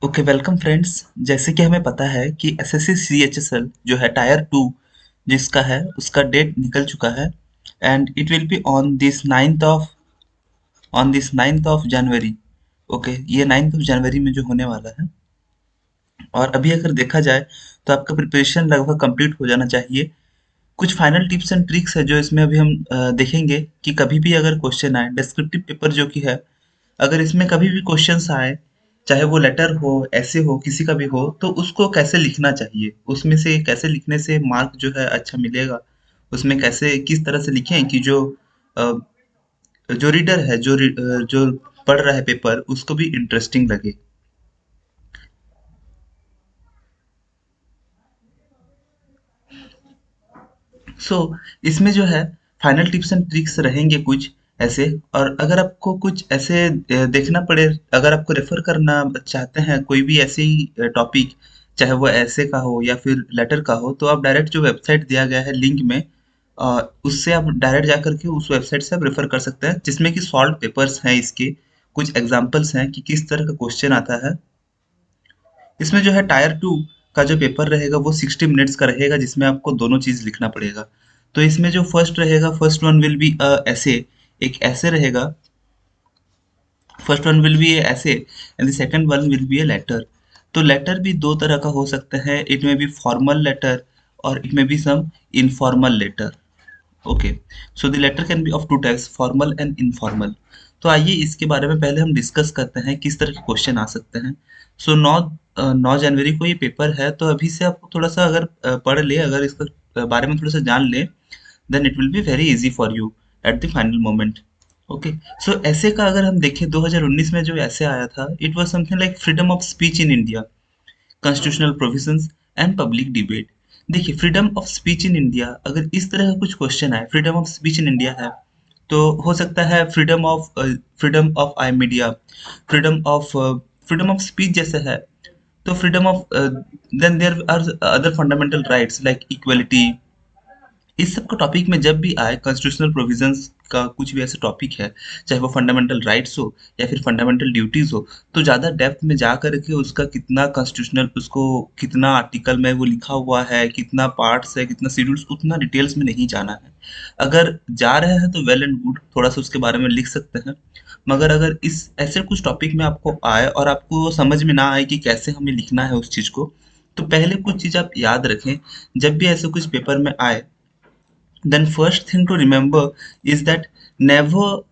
Okay welcome friends. जैसे कि हमें पता है कि एसएससी सीएचएसएल जो है टायर 2 जिसका है उसका डेट निकल चुका है and it will be on this 9th of January. Okay, ये 9th ऑफ जनवरी में जो होने वाला है। और अभी अगर देखा जाए तो आपका प्रिपरेशन लगभग कंप्लीट हो जाना चाहिए। कुछ फाइनल टिप्स एंड ट्रिक्स है जो इसमें अभी हम देखेंगे कि कभी भी अगर क्वेश्चन आए डिस्क्रिप्टिव पेपर जो कि है, अगर इसमें कभी भी क्वेश्चंस आए, चाहे वो लेटर हो, ऐसे हो, किसी का भी हो, तो उसको कैसे लिखना चाहिए, उसमें से कैसे लिखने से मार्क जो है अच्छा मिलेगा, उसमें कैसे किस तरह से लिखें कि अ, जो रीडर है, जो पढ़ रहा है पेपर, उसको भी इंटरेस्टिंग लगे। सो इसमें जो है फाइनल टिप्स एंड ट्रिक्स रहेंगे कुछ ऐसे। और अगर आपको कुछ ऐसे देखना पड़े, अगर आपको रेफर करना चाहते हैं कोई भी ऐसे ही टॉपिक, चाहे वो ऐसे का हो या फिर लेटर का हो, तो आप डायरेक्ट जो वेबसाइट दिया गया है लिंक में, उससे आप डायरेक्ट जा करके उस वेबसाइट से आप रेफर कर सकते हैं, जिसमें कि सॉल्व पेपर्स हैं इसके, कुछ एग्जाम्पल्स हैं कि किस तरह का क्वेश्चन आता है। इसमें जो है टायर 2 का जो पेपर रहेगा वो 60 मिनट्स का रहेगा, जिसमें आपको दोनों चीज़ लिखना पड़ेगा। तो इसमें जो फर्स्ट रहेगा, first one will be a essay, एक ऐसे रहेगा। First one will be a essay and the second one will be a letter. तो लेटर भी दो तरह का हो सकता है, it may be formal letter और it may be some informal letter. Okay, so the letter can be of two types, formal and informal. तो आइए इसके बारे में पहले हम डिस्कस करते हैं किस तरह के क्वेश्चन आ सकते हैं। सो 9 जनवरी को ये पेपर है, तो अभी से आपको थोड़ा सा अगर पढ़ ले, अगर इसके बारे में थोड़ा सा जान ले, then it will be very easy for you at the final moment. Okay, so ऐसे का अगर हम देखें 2019 में जो ऐसे आया था, it was something like freedom of speech in India, constitutional provisions and public debate. देखिए, freedom of speech in India, अगर इस तरह का कुछ क्वेश्चन आए, freedom of speech in India है, तो हो सकता है freedom of I media, freedom of speech जैसे है, तो freedom of then there are other fundamental rights like equality. इस सब का टॉपिक में जब भी आए, कॉन्स्टिट्यूशनल प्रोविजंस का कुछ भी ऐसा टॉपिक है, चाहे वो फंडामेंटल राइट्स हो या फिर फंडामेंटल ड्यूटीज हो, तो ज़्यादा डेप्थ में जा करके उसका कितना कॉन्स्टिट्यूशनल, उसको कितना आर्टिकल में वो लिखा हुआ है, कितना पार्ट्स है, कितना शेड्यूल्स, उतना डिटेल्स में नहीं जाना है। अगर जा रहे हैं तो वेल एंड गुड, थोड़ा सा उसके बारे में लिख सकते हैं। मगर अगर इस ऐसे कुछ टॉपिक में आपको आए और आपको समझ में ना आए कि कैसे हमें लिखना है उस चीज़ को, तो पहले कुछ चीज़ आप याद रखें। जब भी ऐसे कुछ पेपर में आए, then first thing to remember is that never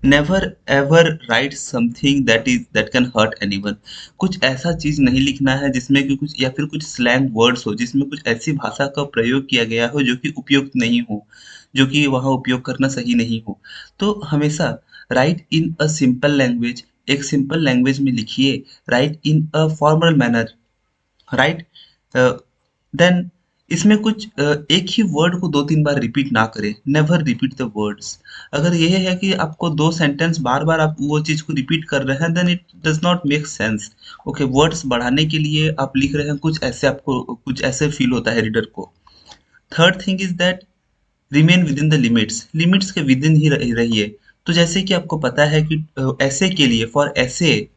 never ever write something that can hurt anyone। कुछ ऐसा चीज नहीं लिखना है जिसमें कि कुछ या फिर कुछ स्लैंग वर्ड्स हो, जिसमें कुछ ऐसी भाषा का प्रयोग किया गया हो जो कि उपयुक्त नहीं हो, जो कि वहाँ उपयोग करना सही नहीं हो। तो हमेशा right in a simple language, एक सिंपल लैंग्वेज में लिखिए, right in a formal manner, right. Then इसमें कुछ एक ही वर्ड को दो तीन बार रिपीट ना करें, नेवर रिपीट द वर्ड्स। अगर ये है कि आपको दो सेंटेंस बार बार आप वो चीज को रिपीट कर रहे हैं, then it does not make sense. Okay, words बढ़ाने के लिए आप लिख रहे हैं कुछ ऐसे, आपको कुछ ऐसे फील होता है रीडर को। Third thing is that remain with in the limits, limits के विद इन ही रहिए। तो जैसे कि आपको पता है कि ऐसे के लिए, फॉर ऐसे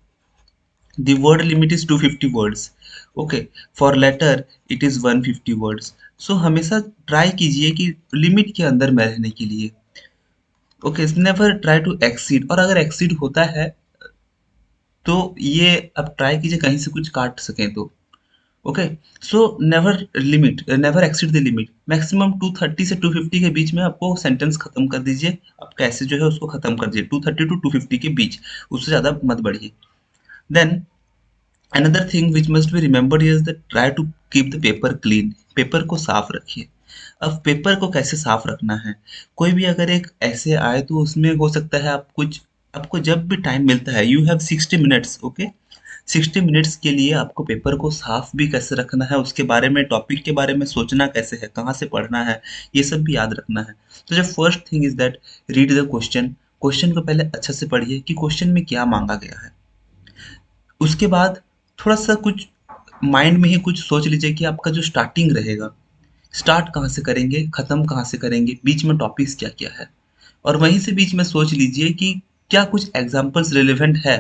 the word limit is 250 words। okay, for letter it is 150 words। so हमेशा ट्राई कीजिए कि लिमिट के अंदर में रहने के लिए। Okay, never try to exceed, और अगर एक्सीड होता है तो ये अब ट्राई कीजिए कहीं से कुछ काट सकें तो। Okay, so never exceed the limit. Maximum 230 से 250 के बीच में आपको सेंटेंस खत्म कर दीजिए, आप कैसे जो है उसको खत्म कर दीजिए 230 टू 250 के बीच, उससे ज़्यादा मत बढ़िए। Then Another thing which must be remembered is that try to keep the paper clean। Paper को साफ रखिए। अब पेपर को कैसे साफ रखना है, कोई भी अगर एक ऐसे आए तो उसमें हो सकता है आप कुछ, आपको जब भी टाइम मिलता है, you have 60 minutes. Okay, 60 minutes के लिए आपको पेपर को साफ भी कैसे रखना है, उसके बारे में, टॉपिक के बारे में सोचना कैसे है, कहाँ से पढ़ना है, ये सब भी याद रखना है। तो जब first thing is that read the question, question को पहले अच्छे से पढ़िए कि क्वेश्चन में क्या मांगा गया है। उसके बाद थोड़ा सा कुछ माइंड में ही कुछ सोच लीजिए कि आपका जो स्टार्टिंग रहेगा, स्टार्ट कहाँ से करेंगे, खत्म कहाँ से करेंगे, बीच में टॉपिक्स क्या क्या है। और वहीं से बीच में सोच लीजिए कि क्या कुछ एग्जाम्पल्स रिलेवेंट है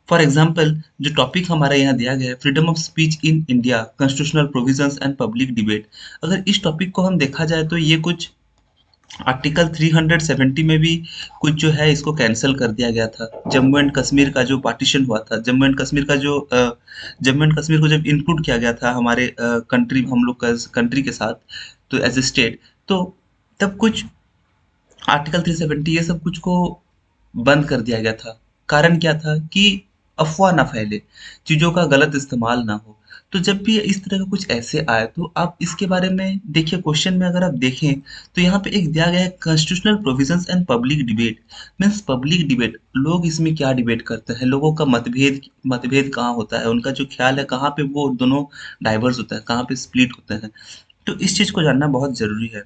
फॉर एग्जाम्पल जो टॉपिक हमारा यहाँ दिया गया है, freedom of speech in India, constitutional provisions and public debate. अगर इस टॉपिक को हम देखा जाए तो ये कुछ आर्टिकल 370 में भी कुछ जो है इसको कैंसिल कर दिया गया था। जम्मू एंड कश्मीर का जो पार्टीशन हुआ था, जम्मू एंड कश्मीर को जब इंक्लूड किया गया था हमारे कंट्री, हम लोग का कंट्री के साथ, तो एज ए स्टेट, तो तब कुछ आर्टिकल 370 ये सब कुछ को बंद कर दिया गया था। कारण क्या था कि अफ़वाह ना फैले, चीज़ों का गलत इस्तेमाल ना हो। तो जब भी इस तरह का कुछ ऐसे आए तो आप इसके बारे में देखिए, क्वेश्चन में अगर आप देखें तो यहाँ पे एक दिया गया है constitutional provisions and public debate. Means public debate, लोग इसमें क्या डिबेट करते हैं, लोगों का मतभेद मतभेद कहाँ होता है, उनका जो ख्याल है कहाँ पे वो दोनों डाइवर्स होता है, कहाँ पे स्प्लिट होते हैं। तो इस चीज़ को जानना बहुत ज़रूरी है।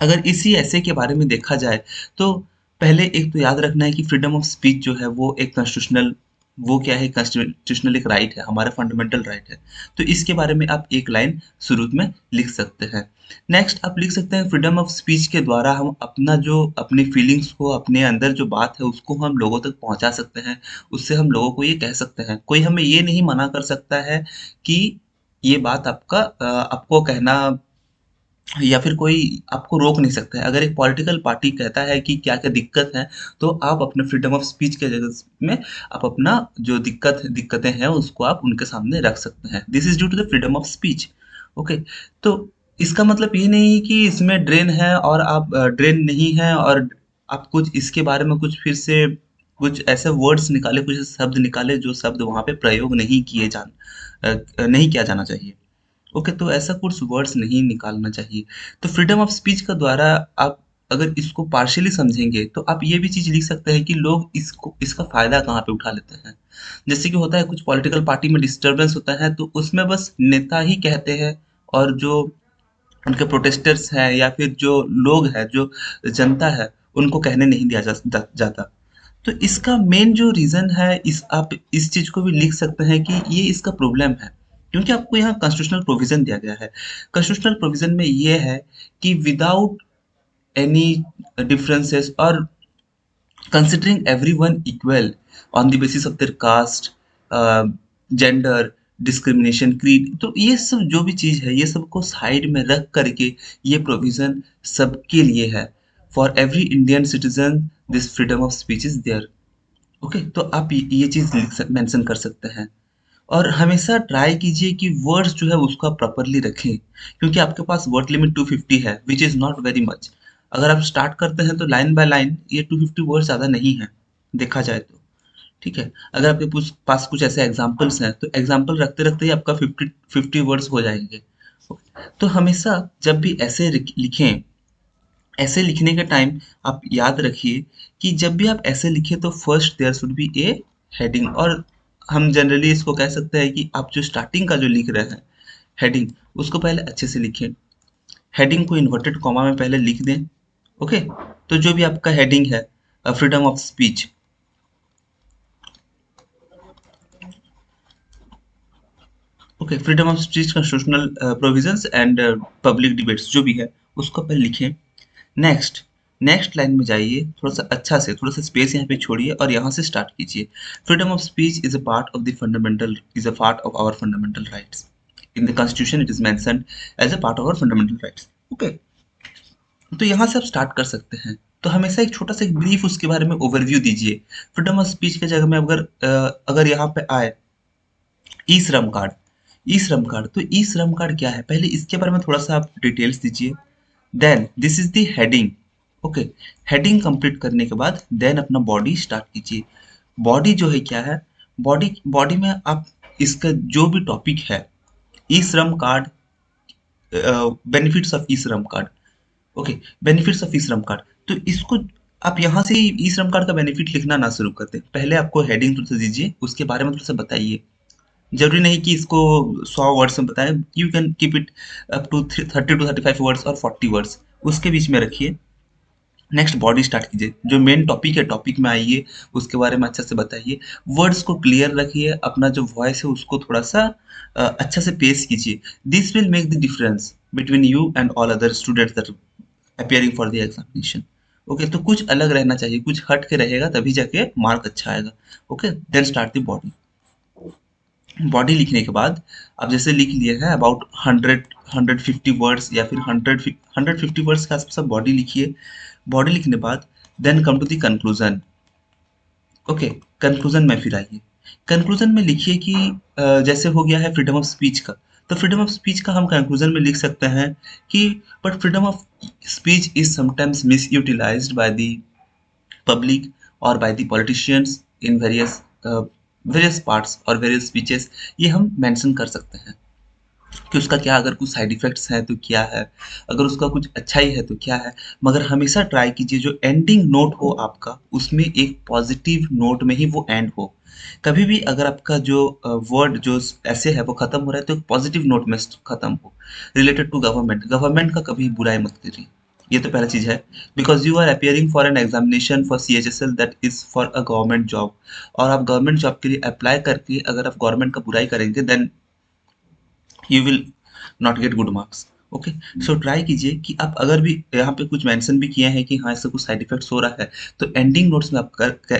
अगर इसी ऐसे के बारे में देखा जाए तो पहले एक तो याद रखना है कि फ्रीडम ऑफ स्पीच जो है वो एक कॉन्स्टिट्यूशनल, वो क्या है, कॉन्स्टिट्यूशनल एक राइट है, हमारा फंडामेंटल राइट है। तो इसके बारे में आप एक लाइन शुरू में लिख सकते हैं। नेक्स्ट आप लिख सकते हैं, फ्रीडम ऑफ स्पीच के द्वारा हम अपना जो अपनी फीलिंग्स को, अपने अंदर जो बात है उसको हम लोगों तक पहुंचा सकते हैं। उससे हम लोगों को ये कह सकते हैं, कोई हमें ये नहीं मना कर सकता है कि ये बात आपको कहना, या फिर कोई आपको रोक नहीं सकता है। अगर एक पॉलिटिकल पार्टी कहता है कि क्या-क्या दिक्कत है, तो आप अपने फ्रीडम ऑफ स्पीच के जगह में आप अपना जो दिक्कतें हैं उसको आप उनके सामने रख सकते हैं। This is due to the freedom of speech. Okay, तो इसका मतलब ये नहीं कि इसमें ड्रेन है और आप ड्रेन नहीं है, और आप कुछ इसके बारे में कुछ फिर से कुछ ऐसे वर्ड्स निकाले, कुछ ऐसे शब्द निकाले जो शब्द वहाँ पे प्रयोग नहीं किया जाना चाहिए। ओके, तो ऐसा कुछ वर्ड्स नहीं निकालना चाहिए। तो फ्रीडम ऑफ स्पीच का द्वारा आप अगर इसको पार्शियली समझेंगे तो आप ये भी चीज़ लिख सकते हैं कि लोग इसको इसका फ़ायदा कहाँ पे उठा लेते हैं। जैसे कि होता है कुछ पॉलिटिकल पार्टी में डिस्टर्बेंस होता है तो उसमें बस नेता ही कहते हैं, और जो उनके प्रोटेस्टर्स हैं या फिर जो लोग हैं, जो जनता है, उनको कहने नहीं दिया जाता। तो इसका मेन जो रीज़न है, इस आप इस चीज़ को भी लिख सकते हैं कि ये इसका प्रॉब्लम है, क्योंकि आपको यहाँ कॉन्स्टिट्यूशनल प्रोविज़न दिया गया है। कॉन्स्टिट्यूशनल प्रोविज़न में ये है कि विदाउट एनी डिफरेंसेस और considering everyone equal on the basis of their caste, gender, discrimination, creed, तो ये सब जो भी चीज़ है ये सबको साइड में रख करके ये प्रोविज़न सबके लिए है। For every Indian citizen this freedom of speech is there. Okay, तो आप ये चीज़ मेंशन कर सकते हैं। और हमेशा ट्राई कीजिए कि वर्ड्स जो है उसको आप प्रॉपर्ली रखें, क्योंकि आपके पास वर्ड लिमिट 250 है, which is not very much. अगर आप स्टार्ट करते हैं तो लाइन बाय लाइन ये 250 वर्ड ज़्यादा नहीं है, देखा जाए तो। ठीक है, अगर आपके पास कुछ ऐसे एग्जाम्पल्स हैं तो एग्जाम्पल रखते रखते ही आपका 50 वर्ड्स हो जाएंगे। तो हमेशा जब भी ऐसे लिखें, ऐसे लिखने के टाइम आप याद रखिए कि जब भी आप ऐसे लिखें तो first there should be a heading, और हम जनरली इसको कह सकते हैं कि आप जो स्टार्टिंग का जो लिख रहे हैं हेडिंग, उसको पहले अच्छे से लिखें। हेडिंग को इन्वर्टेड कॉमा में पहले लिख दें। ओके, तो जो भी आपका हेडिंग है, freedom of speech, okay, freedom of speech, constitutional provisions and public debates जो भी है उसको पहले लिखें। नेक्स्ट नेक्स्ट लाइन में जाइए, थोड़ा सा अच्छा से, थोड़ा सा स्पेस यहाँ पे छोड़िए और यहाँ से स्टार्ट कीजिए। Freedom of speech is a part of the fundamental, is a part of our fundamental rights. In the constitution it is mentioned as a part of our fundamental rights. Okay, तो यहाँ से आप start कर सकते हैं। तो हमेशा एक छोटा सा एक ब्रीफ उसके बारे में ओवरव्यू दीजिए। फ्रीडम ऑफ स्पीच के जगह में अगर यहाँ पे आए ई श्रम कार्ड, ई श्रम कार्ड, तो ई श्रम कार्ड क्या है, पहले इसके बारे में थोड़ा सा आप डिटेल्स दीजिए। Then this is the heading. Okay, heading complete करने के बाद देन अपना बॉडी स्टार्ट कीजिए। बॉडी जो है क्या है, बॉडी बॉडी में आप इसका जो भी टॉपिक है, ई श्रम कार्ड, बेनिफिट्स ऑफ ई श्रम कार्ड। ओके, बेनिफिट्स ऑफ ई श्रम कार्ड, तो इसको आप यहाँ से ई श्रम कार्ड का बेनिफिट लिखना ना शुरू करते, पहले आपको हेडिंग थोड़ा सा दीजिए, उसके बारे में थोड़ा सा बताइए। जरूरी नहीं कि इसको 100 वर्ड्स में बताएं, you can keep it up to 30 to 35 words और 40 वर्ड्स, उसके बीच में रखिए। नेक्स्ट बॉडी स्टार्ट कीजिए, जो मेन टॉपिक है टॉपिक में आइए, उसके बारे में अच्छा से बताइए। वर्ड्स को क्लियर रखिए, अपना जो वॉइस है उसको थोड़ा सा अच्छा से पेश कीजिए। This will make the difference between you and all other students that appearing for the examination. Okay, तो कुछ अलग रहना चाहिए, कुछ हट के रहेगा तभी जाके मार्क अच्छा आएगा। Okay, then start the body. Body लिखने के बाद आप जैसे लिख लिए हैं अबाउट 100-150 वर्ड्स या फिर 100-150 वर्ड्स के आसपास आप बॉडी लिखिए। बॉडी लिखने के बाद then come to the conclusion. Okay, conclusion में फिर आइए। कंक्लूजन में लिखिए कि जैसे हो गया है फ्रीडम ऑफ स्पीच का, तो फ्रीडम ऑफ स्पीच का हम कंक्लूजन में लिख सकते हैं कि but freedom of speech is sometimes misutilised by the public or by the politicians in various parts और various speeches। ये हम मेंशन कर सकते हैं कि उसका क्या, अगर कुछ साइड इफेक्ट्स हैं तो क्या है, अगर उसका कुछ अच्छाई है तो क्या है। मगर हमेशा ट्राई कीजिए जो एंडिंग नोट हो आपका उसमें एक पॉजिटिव नोट में ही वो एंड हो। कभी भी अगर आपका जो वर्ड जो ऐसे है वो खत्म हो रहा है तो एक पॉजिटिव नोट में खत्म हो। रिलेटेड टू गवर्नमेंट, गवर्नमेंट का कभी बुराई मत करिए। ये तो पहला चीज है। Because you are appearing for an examination for CHSL that is for a government job, और आप गवर्नमेंट जॉब के लिए अप्लाई करके अगर आप गवर्नमेंट का बुराई करेंगे then you will not get good marks. Okay, so try कीजिए कि आप अगर भी यहाँ पे कुछ मेंशन भी किए हैं कि हाँ इससे कुछ साइड इफेक्ट्स हो रहा है, तो एंडिंग नोट्स में आप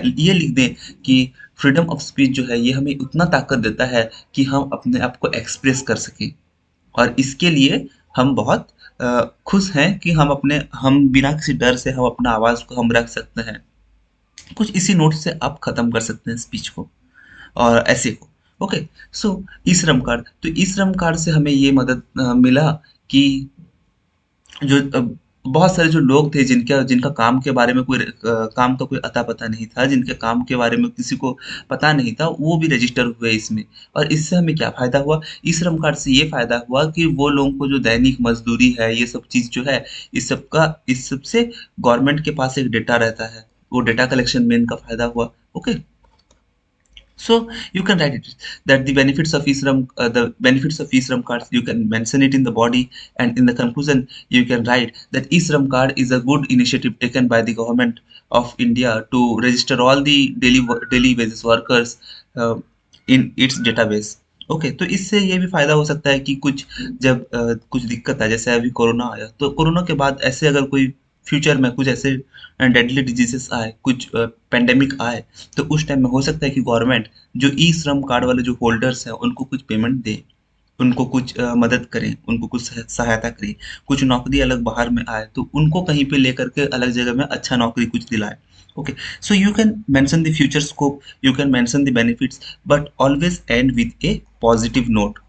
ये लिख दें कि फ्रीडम ऑफ स्पीच जो है ये हमें उतना ताकत देता है कि हम अपने आप को एक्सप्रेस कर सकें, और इसके लिए हम बहुत खुश हैं कि हम बिना किसी डर से हम अपना आवाज को हम रख सकते हैं। कुछ इसी नोट से आप खत्म कर सकते हैं स्पीच को और ऐसे को। ओके, सो ई श्रम कार्ड, तो ई श्रम कार्ड से हमें ये मदद मिला कि जो बहुत सारे जो लोग थे जिनका जिनका काम के बारे में काम का कोई अता पता नहीं था, जिनके काम के बारे में किसी को पता नहीं था, वो भी रजिस्टर हुए इसमें। और इससे हमें क्या फायदा हुआ, ई श्रम कार्ड से ये फायदा हुआ कि वो लोगों को जो दैनिक मजदूरी है ये सब चीज जो है, इस सब से गवर्नमेंट के पास एक डेटा रहता है, वो डेटा कलेक्शन में इनका फायदा हुआ। Okay, so you can write it that the benefits of e-shram cards, you can mention it in the body, and in the conclusion you can write that e-shram card is a good initiative taken by the government of India to register all the daily wages workers in its database। Okay, तो इससे ये भी फायदा हो सकता है कि कुछ जब कुछ दिक्कत आए, जैसे अभी कोरोना आया, तो कोरोना के बाद ऐसे अगर कोई फ्यूचर में कुछ ऐसे डेडली डिजीजेस आए, कुछ पेंडेमिक आए, तो उस टाइम में हो सकता है कि गवर्नमेंट जो ई श्रम कार्ड वाले जो होल्डर्स हैं उनको कुछ पेमेंट दे, उनको कुछ मदद करें, उनको कुछ सहायता करें। कुछ नौकरी अलग बाहर में आए तो उनको कहीं पे लेकर के अलग जगह में अच्छा नौकरी कुछ दिलाए। Okay, so you can mention the future scope, you can mention the benefits, but always and with A positive note.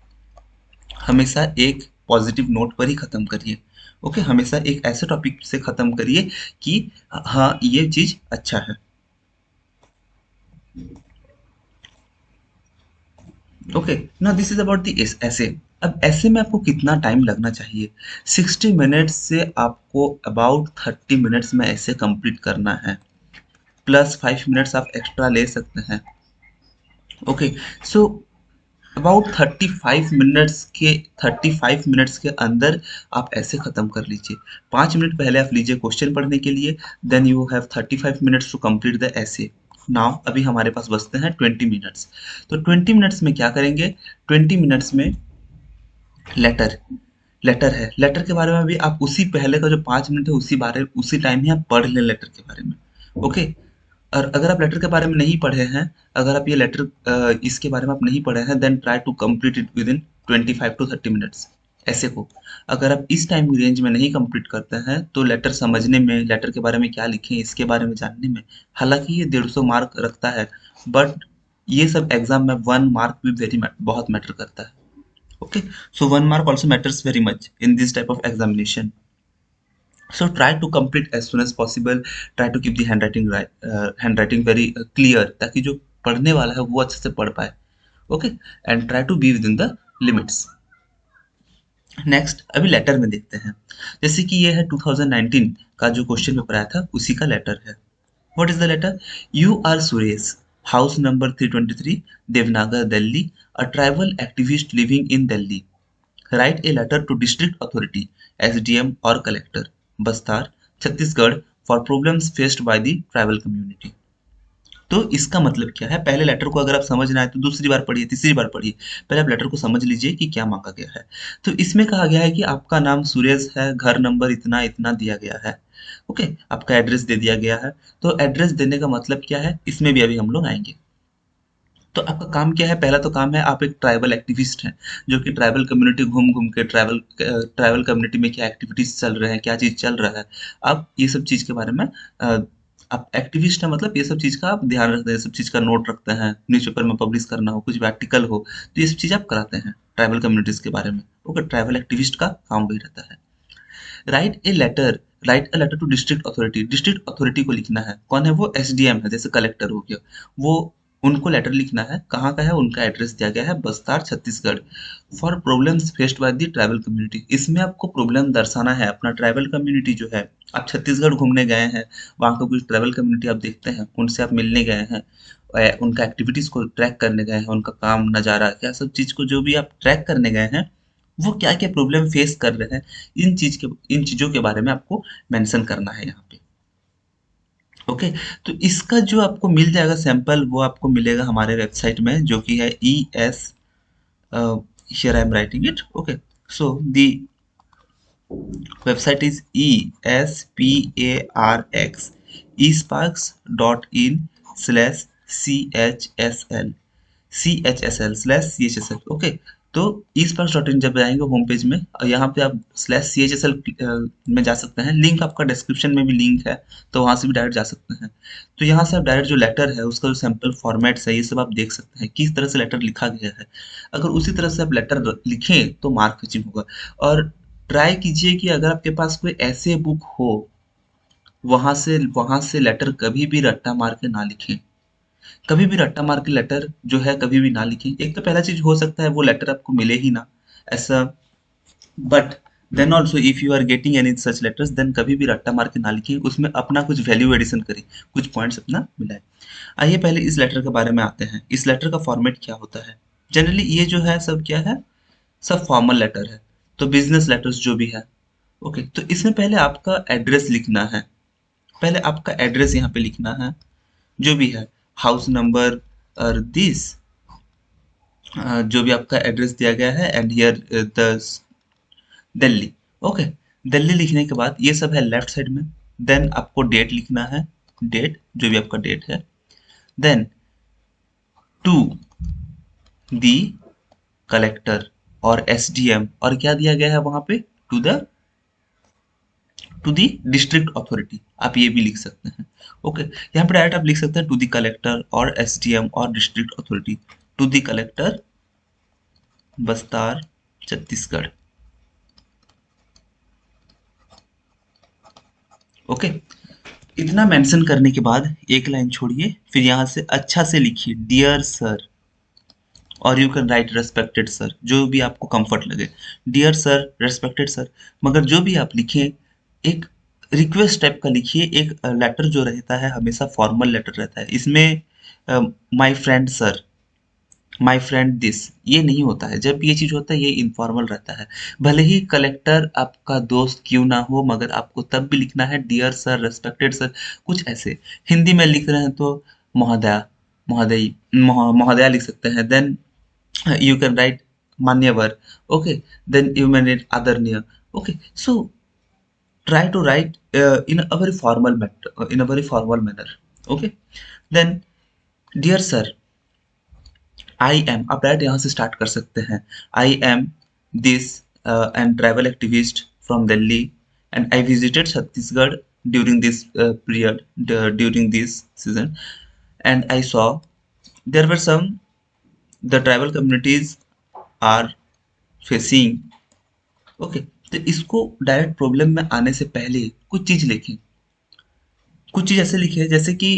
हमेशा एक पॉजिटिव नोट पर ही खत्म करिए। ओके, हमेशा एक ऐसे टॉपिक से खत्म करिए कि हाँ ये चीज अच्छा है। Okay, now this is about the ऐसे। अब ऐसे में आपको कितना टाइम लगना चाहिए, 60 मिनट्स से आपको अबाउट 30 मिनट्स में ऐसे कंप्लीट करना है, प्लस 5 मिनट्स आप एक्स्ट्रा ले सकते हैं। ओके, सो अबाउट 35 मिनट्स के अंदर आप ऐसे खत्म कर लीजिए। 5 मिनट पहले आप लीजिए क्वेश्चन पढ़ने के लिए, then you have 35 minutes to complete the essay. Now अभी हमारे पास बचते हैं 20 मिनट्स। तो 20 मिनट्स में क्या करेंगे, 20 मिनट्स में लेटर लेटर है, लेटर के बारे में भी आप उसी पहले का जो 5 मिनट है उसी टाइम ही आप पढ़ लें लेटर के बारे में। ओके, और अगर आप लेटर के बारे में नहीं पढ़े हैं, अगर आप ये लेटर इसके बारे में आप नहीं पढ़े हैं, then try to complete it within 25 to 30 minutes. Essay को अगर आप इस टाइम रेंज में नहीं कंप्लीट करते हैं तो लेटर समझने में, लेटर के बारे में क्या लिखे इसके बारे में जानने में, हालांकि ये 150 मार्क रखता है, बट ये सब एग्जाम में 1 मार्क भी बहुत मैटर करता है। Okay, so 1 mark also matters very much in this type of examination. So try to complete as soon as possible, try to keep the handwriting very clear, ताकि जो पढ़ने वाला है वो अच्छे से पढ़ पाए। Okay, and try to be within the limits. Next अभी लेटर में देखते हैं, जैसे कि ये है 2019 का जो क्वेश्चन पेपर आया था उसी का लेटर है। What is the letter, you are Suresh, house number 323, Devnagar Delhi, a tribal activist living in Delhi, write a letter to district authority, SDM और collector, Bastar, Chhattisgarh, for problems faced by the tribal community. तो इसका मतलब क्या है, पहले लेटर को अगर आप समझ ना आए तो दूसरी बार पढ़िए, तीसरी बार पढ़िए, पहले आप लेटर को समझ लीजिए कि क्या मांगा गया है। तो इसमें कहा गया है कि आपका नाम सुरेश है, घर नंबर इतना इतना दिया गया है, ओके, आपका एड्रेस दे दिया गया है। तो एड्रेस देने का मतलब क्या है, इसमें भी अभी हम लोग आएंगे। तो आपका काम क्या है, पहला तो काम है आप एक ट्राइबल एक्टिविस्ट हैं, जो कि ट्राइबल कम्युनिटी घूम घूम के ट्राइबल कम्युनिटी में क्या एक्टिविटीज चल रहे हैं, क्या चीज चल रहा है, आप ये सब चीज के बारे में आप एक्टिविस्ट है, मतलब ये सब चीज का आप ध्यान रखते हैं, ये सब चीज का नोट रखते हैं, न्यूज़पेपर में पब्लिश करना हो, कुछ भी आर्टिकल हो, तो ये सब चीज आप कराते हैं ट्राइबल कम्युनिटीज के बारे में। ओके, ट्राइबल एक्टिविस्ट का काम वही रहता है। Write a letter, write a letter to district authority, district authority को लिखना है, कौन है वो, एसडीएम है, जैसे कलेक्टर हो गया, वो उनको लेटर लिखना है, कहाँ का है, उनका एड्रेस दिया गया है Bastar Chhattisgarh, for problems faced by the tribal community. इसमें आपको प्रॉब्लम दर्शाना है, अपना ट्राइबल कम्युनिटी जो है, आप छत्तीसगढ़ घूमने गए हैं, वहाँ का कुछ ट्राइबल कम्युनिटी आप देखते हैं, उनसे आप मिलने गए हैं, उनका एक्टिविटीज को ट्रैक करने गए हैं, उनका काम नज़ारा क्या सब चीज़ को जो भी आप ट्रैक करने गए हैं, वो क्या क्या प्रॉब्लम फेस कर रहे हैं, इन चीज़ों के बारे में आपको मेंशन करना है यहाँ पे। ओके, तो इसका जो आपको मिल जाएगा सैंपल, वो आपको मिलेगा हमारे वेबसाइट में, जो कि है E S, here I am writing it, okay, so the website is ESPARX, esparks.in slash chsl, chsl slash chsl, okay. तो esparks.in जब जाएंगे होम पेज में, और यहाँ पे आप स्लैश chsl में जा सकते हैं, लिंक आपका डिस्क्रिप्शन में भी लिंक है, तो वहाँ से भी डायरेक्ट जा सकते हैं। तो यहाँ से आप डायरेक्ट जो लेटर है उसका जो सैम्पल फॉर्मेट्स है, ये सब आप देख सकते हैं किस तरह से लेटर लिखा गया है। अगर उसी तरह से आप लेटर लिखें तो मार्क फिचिंग होगा। और ट्राई कीजिए कि अगर आपके पास कोई ऐसे बुक हो, वहां से लेटर कभी भी रट्टा मार के ना लिखें, कभी भी रट्टा मार के लेटर जो है कभी भी ना लिखें। एक तो पहला चीज हो सकता है वो लेटर आपको मिले ही ना, ऐसा, but then also if you are getting any such letters, then कभी भी रट्टा मार के ना लिखें, उसमें अपना कुछ वैल्यू एडिशन करें, कुछ पॉइंट्स अपना मिलाएं। आइए पहले इस लेटर के बारे में आते हैं, इस लेटर का फॉर्मेट क्या होता है। जनरली ये जो है सब क्या है, सब फॉर्मल लेटर है, तो बिजनेस लेटर्स जो भी है, ओके। तो इसमें पहले आपका एड्रेस लिखना है, पहले आपका एड्रेस यहाँ पे लिखना है, जो भी है, हाउस नंबर और दिस, जो भी आपका एड्रेस दिया गया है, and here the Delhi, okay. Delhi लिखने के बाद ये सब है लेफ्ट साइड में। देन आपको डेट लिखना है, डेट जो भी आपका डेट है, देन टू दी कलेक्टर और एसडीएम, और क्या दिया गया है वहां पे, टू दी डिस्ट्रिक्ट अथॉरिटी, आप ये भी लिख सकते हैं, ओके। यहाँ पे डायरेक्ट आप लिख सकते हैं टू दी कलेक्टर और एसडीएम और district authority, to the collector Bastar Chhattisgarh, okay. इतना मेंशन करने के बाद एक लाइन छोड़िए, फिर यहाँ से अच्छा से लिखिए डियर सर, और you can write respected sir, जो भी आपको कंफर्ट लगे, डियर सर, रेस्पेक्टेड सर। मगर जो भी आप लिखें, एक रिक्वेस्ट टाइप का लिखिए। एक लेटर जो रहता है हमेशा फॉर्मल लेटर रहता है, इसमें my friend sir, my friend this, ये नहीं होता है। जब ये चीज होता है ये इनफॉर्मल रहता है, भले ही कलेक्टर आपका दोस्त क्यों ना हो, मगर आपको तब भी लिखना है डियर सर, रेस्पेक्टेड सर, कुछ ऐसे। हिंदी में लिख रहे हैं तो महोदया, महोदय, महोदया लिख सकते हैं। देन you can write मान्यवर, okay, then you may write आदरणीय, okay, so try to write in a very formal matter, in a very formal manner, okay, then dear sir, I am, आप डायरेक्ट यहाँ से start कर सकते हैं, I am this and travel activist from Delhi, and I visited Chhattisgarh during this period, during this season, and I saw there were some, the tribal communities are facing, okay. तो इसको direct problem में आने से पहले कुछ चीज लिखें, कुछ चीज ऐसे लिखे जैसे कि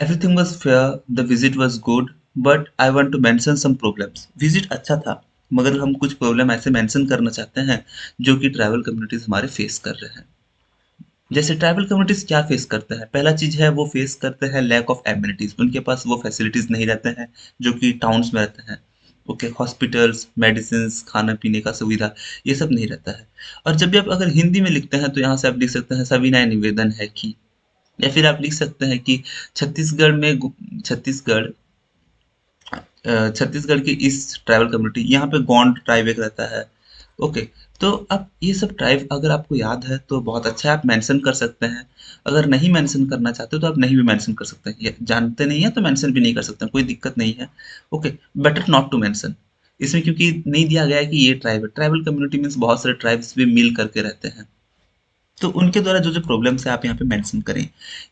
everything was fair, the visit was good, but I want to mention some problems. Visit अच्छा था, मगर हम कुछ प्रॉब्लम ऐसे मेंशन करना चाहते हैं जो कि ट्राइबल कम्युनिटीज हमारे फेस कर रहे हैं। जैसे ट्राइबल कम्युनिटीज क्या फेस करते हैं, पहला चीज है वो फेस करते हैं लैक ऑफ एमिनिटीज, उनके पास वो फैसिलिटीज नहीं रहते हैं जो कि टाउन्स में रहते हैं, ओके। हॉस्पिटल्स, मेडिसिन, खाने पीने का सुविधा, ये सब नहीं रहता है। और जब भी आप अगर हिंदी में लिखते हैं तो यहाँ से आप लिख सकते हैं सविनय निवेदन है कि, या फिर आप लिख सकते हैं कि छत्तीसगढ़ में छत्तीसगढ़ की इस ट्राइबल कम्युनिटी, यहाँ पे गोंड ट्राइब एक रहता है। ओके, तो अब ये सब ट्राइब अगर आपको याद है तो बहुत अच्छा है, आप मेंशन कर सकते हैं। अगर नहीं मेंशन करना चाहते तो आप नहीं भी मेंशन कर सकते हैं, जानते नहीं है तो मेंशन भी नहीं कर सकते हैं, कोई दिक्कत नहीं है। Okay, better not to mention इसमें, क्योंकि नहीं दिया गया है कि ये ट्राइब है। ट्राइबल कम्युनिटी मीन्स बहुत सारे ट्राइब्स भी मिल करके रहते हैं, तो उनके द्वारा जो जो प्रॉब्लम्स है आप यहाँ पे मेंशन करें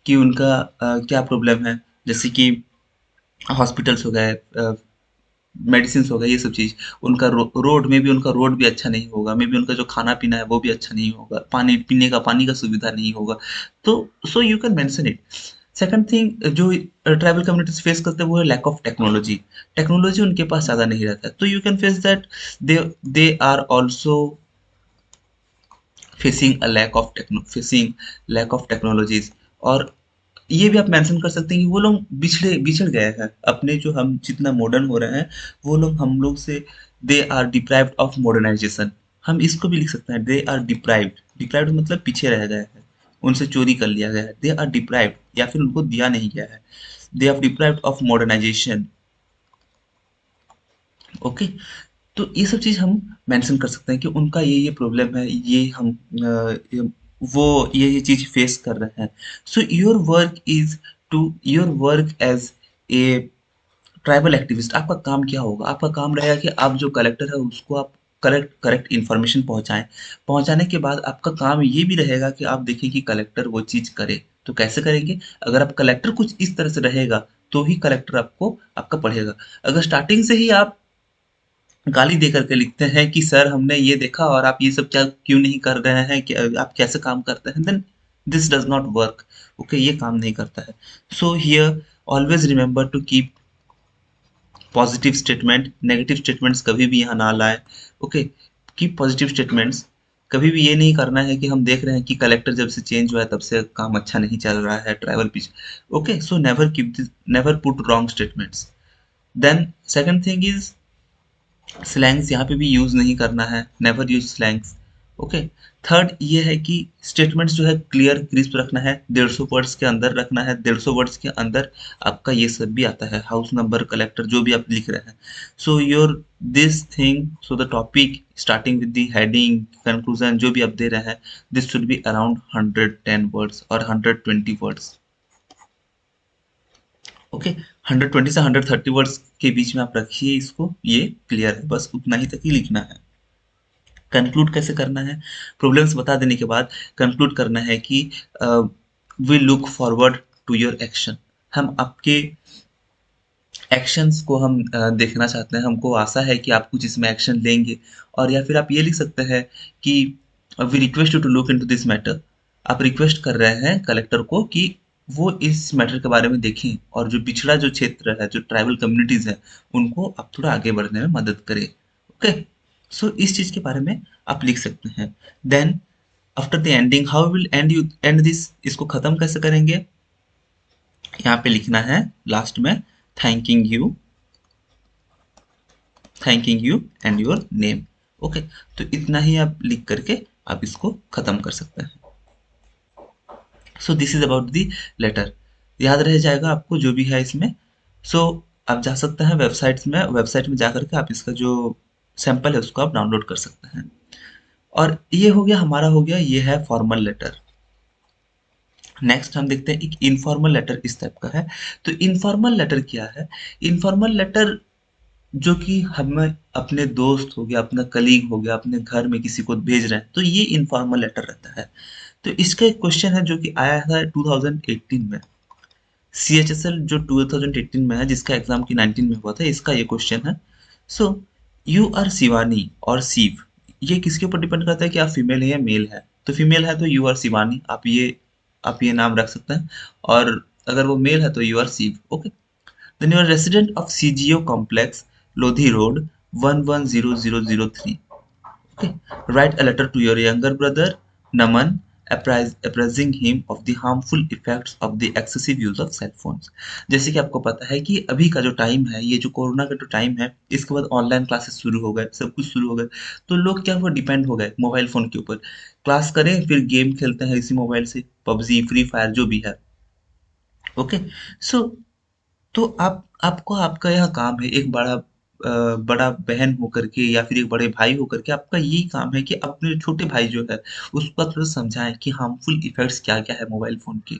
कि उनका क्या प्रॉब्लम है, जैसे कि हॉस्पिटल्स हो गए, मेडिसिन हो गए, ये सब चीज़। उनका रोड में भी, उनका रोड भी अच्छा नहीं होगा, मे बी उनका जो खाना पीना है वो भी अच्छा नहीं होगा, पानी पीने का पानी का सुविधा नहीं होगा। तो सो you can mention it. Second thing जो ट्राइबल कम्युनिटीज फेस करते हैं वो है लैक ऑफ टेक्नोलॉजी। टेक्नोलॉजी उनके पास ज़्यादा नहीं रहता है, तो you can face that they they are also facing lack of technologies. और ये भी आप मेंशन कर सकते हैं कि वो लोग बिछड़ गए हैं अपने, जो हम जितना मॉडर्न हो रहे हैं वो लोग हम लोग से, they are deprived of modernisation. हम इसको भी लिख सकते हैं, दे आर डिप्राइव्ड। डिप्राइव्ड मतलब पीछे रह गए हैं, उनसे चोरी कर लिया गया है, दे आर डिप्राइव्ड, या फिर उनको दिया नहीं गया है, they are deprived of modernisation. Okay, तो ये सब चीज़ हम मेंशन कर सकते हैं कि उनका ये प्रॉब्लम है, ये हम वो ये चीज़ फेस कर रहे हैं। So your work as a tribal activist, आपका काम क्या होगा? आपका काम रहेगा कि आप जो कलेक्टर है उसको आप करेक्ट करेक्ट इन्फॉर्मेशन पहुंचाएं। पहुंचाने के बाद आपका काम ये भी रहेगा कि आप देखें कि कलेक्टर वो चीज़ करे। तो कैसे करेंगे? अगर आप कलेक्टर कुछ इस तरह से रहेगा तो ही कलेक्टर आपको आपका पढ़ेगा। अगर स्टार्टिंग से ही आप गाली दे करके लिखते हैं कि सर हमने ये देखा और आप ये सब क्या क्यों नहीं कर रहे हैं, कि आप कैसे काम करते हैं, then this does not work. Okay, ये काम नहीं करता है। So here always remember to keep positive statement, negative statements कभी भी यहाँ ना लाए। Okay, keep positive statements. कभी भी ये नहीं करना है कि हम देख रहे हैं कि कलेक्टर जब से चेंज हुआ है तब से काम अच्छा नहीं चल रहा है ट्रैवल पीछे। Okay, so never put wrong statements. Then second thing is slangs यहाँ पे भी यूज नहीं करना है, never use slangs. Okay, third ये है कि स्टेटमेंट्स जो है क्लियर क्रिस्प रखना है, 150 वर्ड्स के अंदर रखना है। 150 वर्ड्स के अंदर आपका ये सब भी आता है, हाउस नंबर, कलेक्टर, जो भी आप लिख रहे हैं। So your this thing, so the topic starting with the heading, conclusion जो भी आप दे रहे हैं, this should be around 110 words और 120 वर्ड्स। ओके, 120 से 130 वर्ड्स के बीच में आप रखिए इसको, ये क्लियर है, बस उतना ही तक ही लिखना है। कंक्लूड कैसे करना है? प्रॉब्लम्स बता देने के बाद कंक्लूड करना है कि we look forward to your action. हम आपके एक्शंस को हम देखना चाहते हैं, हमको आशा है कि आप कुछ इसमें एक्शन लेंगे। और या फिर आप ये लिख सकते हैं कि we request you to look into this matter. आप रिक्वेस्ट कर रहे हैं कलेक्टर को कि वो इस मैटर के बारे में देखें और जो पिछड़ा जो क्षेत्र है, जो ट्राइबल कम्युनिटीज है, उनको आप थोड़ा आगे बढ़ने में मदद करें। ओके, सो इस चीज के बारे में आप लिख सकते हैं। Then after the ending, how will end you end this, इसको खत्म कैसे करेंगे? यहाँ पे लिखना है लास्ट में, thanking you, thanking you and your name. Okay, तो इतना ही आप लिख करके आप इसको खत्म कर सकते हैं। So this is about the letter. याद रह जाएगा आपको जो भी है इसमें। सो आप जा सकते हैं वेबसाइट में जा करके आप इसका जो सैंपल है उसको आप डाउनलोड कर सकते हैं। और ये हो गया, हमारा हो गया, ये है फॉर्मल लेटर। नेक्स्ट हम देखते हैं एक इनफॉर्मल लेटर इस टाइप का है। तो इनफॉर्मल लेटर क्या है? इनफॉर्मल लेटर जो कि हमें अपने दोस्त हो गया, अपना कलीग हो गया, अपने घर में किसी को भेज रहे हैं, तो ये इनफॉर्मल लेटर रहता है। तो इसका एक क्वेश्चन है जो कि आया था 2018 में, सीएचएसएल जो 2018 में है, जिसका एग्जाम की 19 में हुआ था, इसका ये क्वेश्चन है। सो यू आर शिवानी और शिव, ये किसके ऊपर डिपेंड करता है कि आप फीमेल है या मेल है। तो फीमेल है तो यू आर शिवानी, आप ये नाम रख सकते हैं। और अगर वो मेल है तो you are Shiv. Okay, then you are resident of CGO complex, Lodhi road, 110003। Okay, write a letter to your younger brother Naman, apprising him of the harmful effects of the excessive use of cell phones। जैसे कि आपको पता है कि अभी का जो time है, ये जो कोरोना का जो टाइम है, इसके बाद ऑनलाइन क्लासेस शुरू हो गए, सब कुछ शुरू हो गए, तो लोग क्या हुआ, डिपेंड हो गए मोबाइल फोन के ऊपर। क्लास करें फिर गेम खेलते हैं इसी मोबाइल से, पबजी, फ्री फायर जो भी है। ओके। सो तो आपको आपका यह काम है एक बड़ा बहन होकर के या फिर एक बड़े भाई होकर के आपका यही काम है कि अपने छोटे भाई जो है उसको थोड़ा समझाएं कि हार्मफुल इफेक्ट्स क्या क्या है मोबाइल फोन के।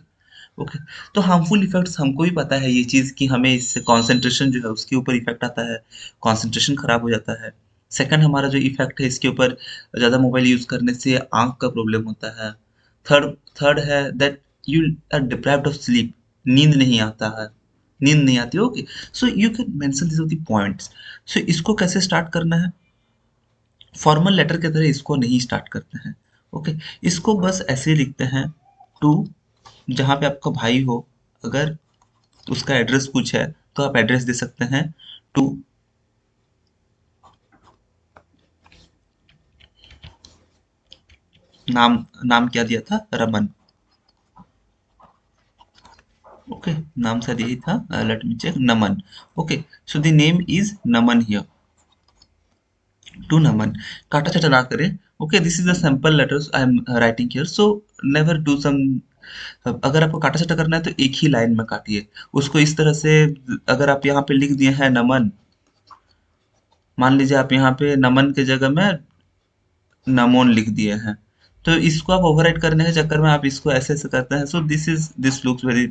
ओके। तो हार्मफुल इफेक्ट्स हमको भी पता है ये चीज कि हमें इससे कंसंट्रेशन जो है उसके ऊपर इफेक्ट आता है, कंसंट्रेशन खराब हो जाता है। सेकंड हमारा जो इफेक्ट है इसके ऊपर ज्यादा मोबाइल यूज करने से आंख का प्रॉब्लम होता है। थर्ड थर्ड है that you are deprived of sleep, नींद नहीं आता है, नींद नहीं आती। Okay. So you can mention this of the points. So इसको कैसे स्टार्ट करना है? फॉर्मल लेटर की तरह इसको नहीं स्टार्ट करते हैं। ओके। इसको बस ऐसे लिखते हैं टू, जहाँ पे आपका भाई हो, अगर उसका एड्रेस कुछ है तो आप एड्रेस दे सकते हैं टू। नाम नाम क्या दिया था? रमन। ओके। नाम शायद यही था, let me check, Naman. Okay. So the name is Naman here, to Naman. काटा छाटा ना करें। Okay, this is the sample letters I am writing here. So never do some, अगर आपको काटा छाटा करना है तो एक ही लाइन में काटिए उसको इस तरह से। अगर आप यहाँ पे लिख दिए हैं नमन, मान लीजिए आप यहाँ पे नमन के जगह में नमोन लिख दिए हैं, तो इसको आप ओवरराइट करने के चक्कर में आप इसको ऐसे ऐसे करते हैं। So this looks very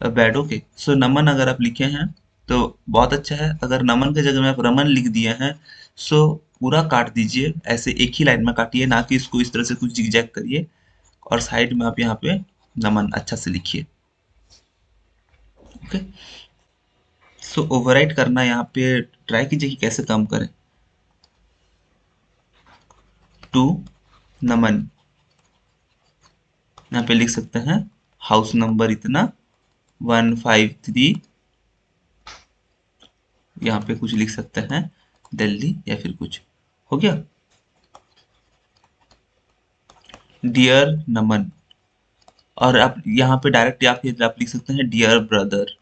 bad. Okay. So Naman अगर आप लिखे हैं तो बहुत अच्छा है। अगर नमन के जगह में आप रमन लिख दिए हैं, सो पूरा काट दीजिए, ऐसे एक ही लाइन में काटिए, ना कि इसको इस तरह से कुछ जिगजैग करिए। और साइड में आप यहाँ पे नमन अच्छा से लिखिए। ओके। सो ओवरराइट करना यहाँ पे ट्राई कीजिए कि कैसे काम करें। टू नमन, यहाँ पे लिख सकते हैं हाउस नंबर इतना 153, यहाँ पे कुछ लिख सकते हैं दिल्ली या फिर कुछ। हो गया। डियर नमन। और आप यहाँ पे डायरेक्ट आप लिख सकते हैं dear brother.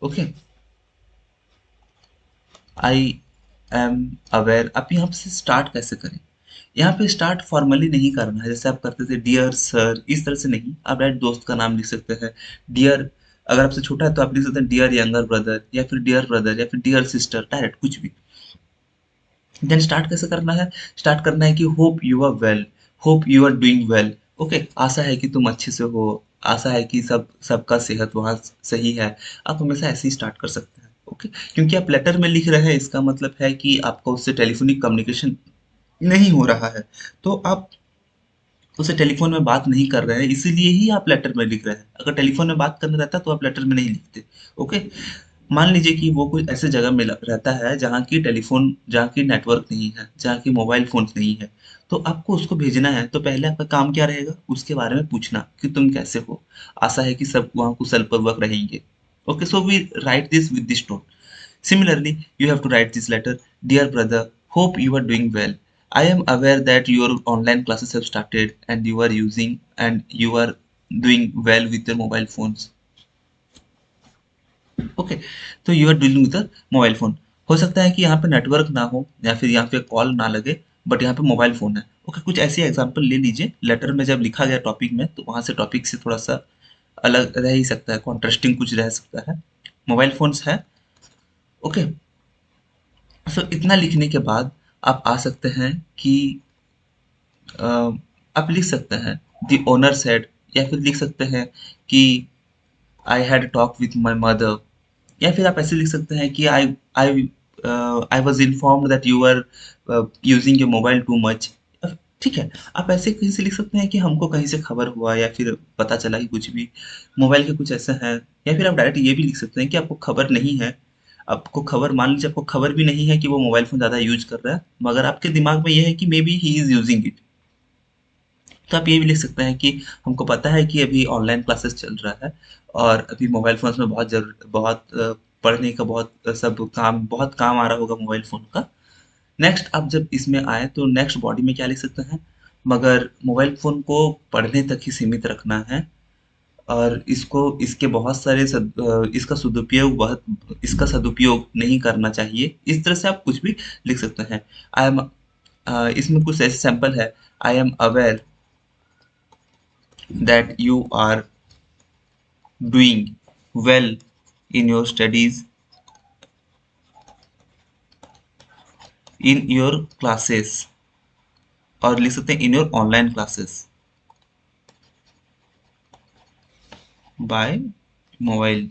Okay. I am aware. आप यहाँ से स्टार्ट कैसे करें? यहाँ पे स्टार्ट फॉर्मली नहीं करना है जैसे आप करते थे डियर सर, इस तरह से नहीं। आप डायरेक्ट दोस्त का नाम लिख सकते हैं डियर। अगर आपसे छोटा है तो आप लिख सकते हैं डियर यंगर ब्रदर या फिर डियर ब्रदर या फिर डियर सिस्टर, डायरेक्ट कुछ भी। देन स्टार्ट कैसे करना है? स्टार्ट करना है कि hope you are well, hope you are doing well. Okay. आशा है कि तुम अच्छे से हो, आशा है कि सबका सेहत वहाँ सही है। आप हमेशा ऐसे ही स्टार्ट कर सकते हैं। ओके। क्योंकि आप लेटर में लिख रहे हैं इसका मतलब है कि आपका उससे टेलीफोनिक कम्युनिकेशन नहीं हो रहा है, तो आप उससे टेलीफोन में बात नहीं कर रहे हैं, इसीलिए ही आप लेटर में लिख रहे हैं। अगर टेलीफोन में बात करना रहता तो आप लेटर में नहीं लिखते। ओके। मान लीजिए कि वो कोई ऐसे जगह में रहता है जहाँ की नेटवर्क नहीं है, जहाँ की मोबाइल फोन नहीं है, तो आपको उसको भेजना है तो पहले आपका काम क्या रहेगा? उसके बारे में पूछना कि तुम कैसे हो, आशा है कि सब वहाँ कुशल पूर्वक रहेंगे। Okay. So we write this with this tone. Similarly, you have to write this letter. Dear brother, hope you are doing well. I am aware that your online classes have started and you are doing well with your mobile phones. Okay. तो you are dealing with mobile phone. हो सकता है कि यहाँ पे network ना हो या फिर यहाँ पे कॉल ना लगे, बट यहाँ पे मोबाइल फोन है। ओके। कुछ ऐसी एग्जांपल ले लीजिए, लेटर में जब लिखा गया टॉपिक में तो वहां से टॉपिक से थोड़ा सा अलग रह ही सकता है, कॉन्ट्रास्टिंग कुछ रह सकता है। मोबाइल फोन्स है। ओके। सो इतना लिखने के बाद आप आ सकते हैं कि अ, आप लिख सकते हैं द ओनर सेड, या फिर लिख सकते हैं कि I had talk with my mother, या फिर आप ऐसे लिख सकते हैं कि I I was informed that you are using your mobile too much. ठीक है। आप ऐसे कहीं से लिख सकते हैं कि हमको कहीं से खबर हुआ या फिर पता चला कि कुछ भी मोबाइल के कुछ ऐसा है। या फिर आप डायरेक्ट ये भी लिख सकते हैं कि आपको खबर नहीं है, आपको खबर, मान लीजिए आपको खबर भी नहीं है कि वो मोबाइल फोन ज़्यादा यूज कर रहा है, मगर आपके दिमाग में ये है कि may be he is using it. तो आप ये भी लिख सकते हैं कि हमको पता है कि अभी ऑनलाइन क्लासेस चल रहा है और अभी मोबाइल फ़ोन्स में पढ़ने का बहुत काम आ रहा होगा मोबाइल फ़ोन का। नेक्स्ट आप जब इसमें आए तो नेक्स्ट बॉडी में क्या लिख सकते हैं? मगर मोबाइल फ़ोन को पढ़ने तक ही सीमित रखना है और इसके इसका सदुपयोग नहीं करना चाहिए। इस तरह से आप कुछ भी लिख सकते हैं। आई एम इसमें कुछ ऐसे सैंपल है। आई am aware that you are doing well in your studies, in your classes, और लिख सकते हैं in your online classes by mobile।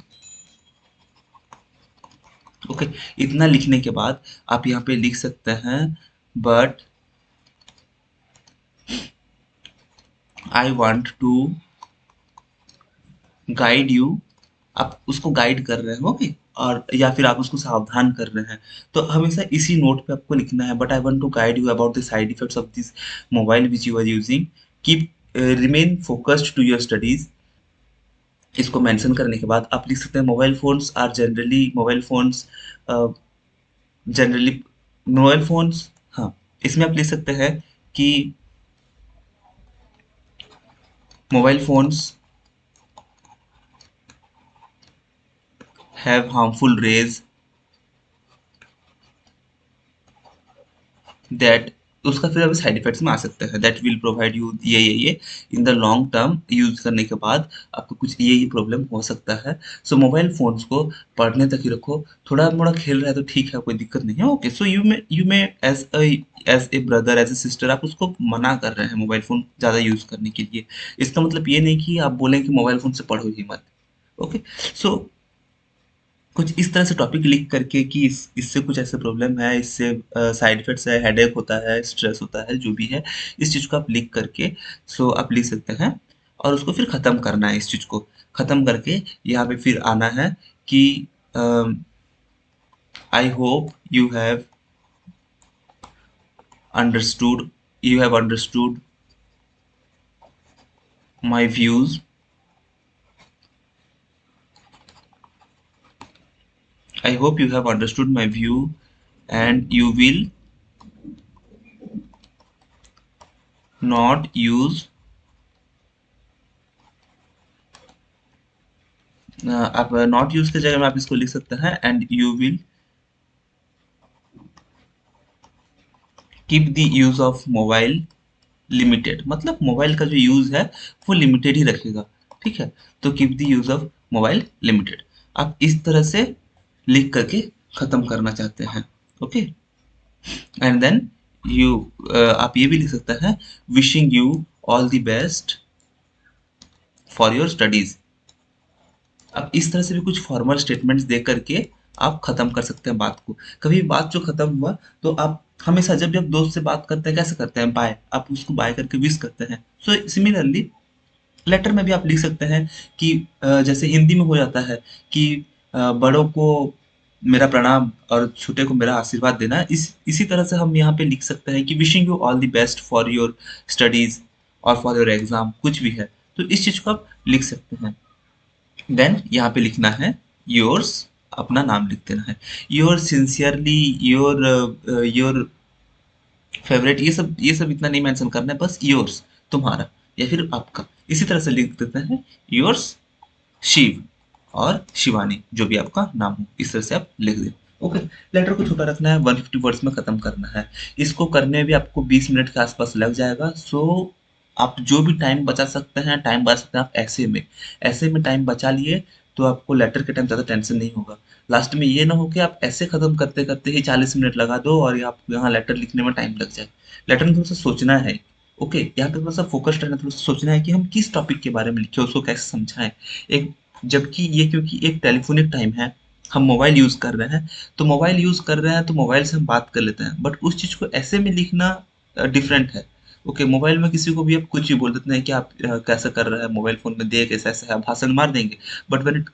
Okay, इतना लिखने के बाद आप यहाँ पे लिख सकते हैं but I want to guide you. आप उसको गाइड कर रहे हो, ओके, और या फिर आप उसको सावधान कर रहे हैं, तो हमेशा इसी नोट पे आपको लिखना है, but I want to guide you about the side effects of this mobile which you are using, keep remain focused to your studies. इसको मेंशन करने के बाद आप लिख सकते हैं mobile phones generally mobile phones, हाँ, इसमें आप लिख सकते हैं कि mobile phones have harmful rays that, उसका फिर अभी साइड इफेक्ट्स में आ सकता है, दैट विल प्रोवाइड यू ये in the long term, use करने के बाद आपको कुछ ये प्रॉब्लम हो सकता है। सो मोबाइल फोन्स को पढ़ने तक ही रखो, थोड़ा मोड़ा खेल रहा है तो ठीक है, कोई दिक्कत नहीं है, okay. So you may as a brother, as a sister, आप उसको मना कर रहे हैं मोबाइल फोन ज़्यादा यूज करने के लिए। इसका मतलब ये नहीं कि आप बोलें कि मोबाइल फोन से पढ़ो ही मत, ओके। सो कुछ इस तरह से टॉपिक लिख करके कि इससे कुछ ऐसे प्रॉब्लम है, इससे साइड इफेक्ट्स है, हेडेक होता है, स्ट्रेस होता है, जो भी है, इस चीज़ को आप लिख करके, सो आप लिख सकते हैं, और उसको फिर ख़त्म करना है। इस चीज़ को ख़त्म करके यहाँ पे फिर आना है कि I hope understood you have understood my views, I hope you have understood my view and you will not use, आप नॉट यूज़ की जगह में आप इसको लिख सकते हैं and you will keep the use of mobile limited, मतलब मोबाइल का जो यूज है वो लिमिटेड ही रखेगा, ठीक है। तो keep the use of mobile limited, आप इस तरह से लिख करके खत्म करना चाहते हैं, ओके। एंड देन यू आप ये भी लिख सकते हैं, wishing you all the best for your studies. अब इस तरह से भी कुछ फॉर्मल स्टेटमेंट्स दे करके आप खत्म कर सकते हैं बात को। कभी बात जो खत्म हुआ तो आप हमेशा जब जब दोस्त से बात करते हैं कैसे करते हैं, बाय, आप उसको बाय करके विश करते हैं। सो सिमिलरली लेटर में भी आप लिख सकते हैं कि जैसे हिंदी में हो जाता है कि बड़ों को मेरा प्रणाम और छोटे को मेरा आशीर्वाद देना, इसी तरह से हम यहाँ पे लिख सकते हैं कि wishing you all the best for your studies और फॉर योर एग्जाम, कुछ भी है तो इस चीज को आप लिख सकते हैं। देन यहाँ पे लिखना है योर्स, अपना नाम लिख देना है, योर सिंसियरली, योर फेवरेट, ये सब इतना नहीं मेंशन करना है, बस योर्स, तुम्हारा या फिर आपका, इसी तरह से लिख देते हैं योर्स शिव और शिवानी, जो भी आपका नाम हो, इस तरह से आप लिख दें, ओके। लेटर को छोटा रखना है, 150 वर्ड्स में खत्म करना है। इसको करने में भी आपको 20 मिनट के आसपास लग जाएगा। सो आप जो भी टाइम बचा सकते हैं, टाइम बचा सकते हैं आप ऐसे में टाइम बचा लिए, तो आपको लेटर के टाइम ज़्यादा टेंशन नहीं होगा। लास्ट में ये ना हो कि आप ऐसे खत्म करते करते ही 40 मिनट लगा दो और ये आपको यहाँ लेटर लिखने में टाइम लग जाए। लेटर में थोड़ा सा सोचना है, ओके, यहाँ पे थोड़ा सा फोकस्ड रहना, थोड़ा सा सोचना है कि हम किस टॉपिक के बारे में लिखे, उसको कैसे समझाएं। एक जबकि ये क्योंकि एक टेलीफोनिक टाइम है, हम मोबाइल यूज कर रहे हैं, तो मोबाइल यूज कर रहे हैं तो मोबाइल से हम बात कर लेते हैं, बट उस चीज को ऐसे में लिखना डिफरेंट है, ओके। मोबाइल में किसी को भी आप कुछ भी बोल देते हैं कि आप कैसे कर रहे हैं, मोबाइल फोन में देख ऐसा ऐसा है, भाषण मार देंगे। But when it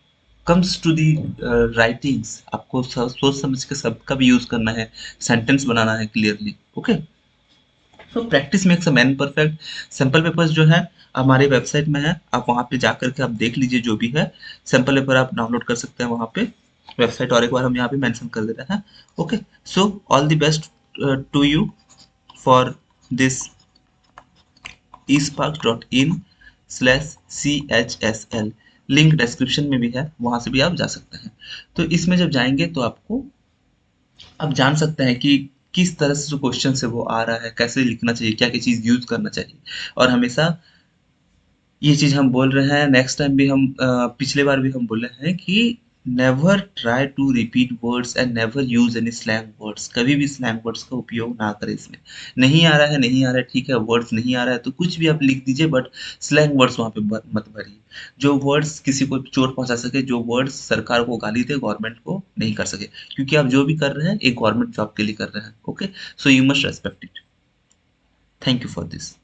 comes to the writings, आपको सोच समझ के सबका भी यूज करना है, सेंटेंस बनाना है क्लियरली, ओके। तो practice makes a man perfect. Sample papers जो है हमारी वेबसाइट में है, आप वहाँ पे जा करके आप देख लीजिए, जो भी है सैंपल पेपर आप डाउनलोड कर सकते हैं वहाँ पे वेबसाइट, और एक बार हम यहाँ पे मेंशन कर देते हैं, okay. So all the best to you for this espark.in/chsl, link description में भी है, वहां से भी आप जा सकते हैं। तो इसमें जब जाएंगे तो आपको आप जान सकते हैं कि किस तरह से जो क्वेश्चन है वो आ रहा है, कैसे लिखना चाहिए, क्या क्या चीज यूज करना चाहिए। और हमेशा ये चीज़ हम बोल रहे हैं नेक्स्ट टाइम भी हम पिछले बार भी हम बोले हैं कि never try to repeat words and never use any slang words. कभी भी स्लैंग वर्ड्स का उपयोग ना करें इसमें। नहीं आ रहा है नहीं आ रहा है ठीक है, वर्ड्स नहीं आ रहा है तो कुछ भी आप लिख दीजिए, बट स्लैंग वर्ड्स वहाँ पे मत भरिए। जो वर्ड्स किसी को चोट पहुंचा सके, जो वर्ड्स सरकार को गाली दे, गवर्नमेंट को नहीं कर सके, क्योंकि आप जो भी कर रहे हैं एक गवर्नमेंट जॉब के लिए कर रहे हैं। Okay, so you must respect it. Thank you for this.